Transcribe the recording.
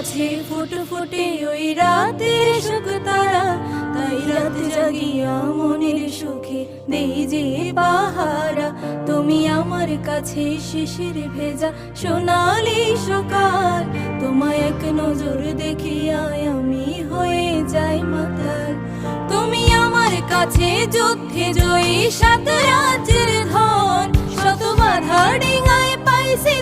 আছে ফুটে ফুটে ওই রাতের সুখ তারা, তাই রাত জাগিয়া মনের সুখে দেই যে পাহারা। তুমি আমার কাছে শিশির ভেজা সোনালি সকাল, তোমায় এক নজর দেখিয়া আমি হয়ে যাই মাতাল। তুমি আমার কাছে যুদ্ধে জয়ী সাত রাজ্যের ধন, শত বাধা ডিঙায় পাইছি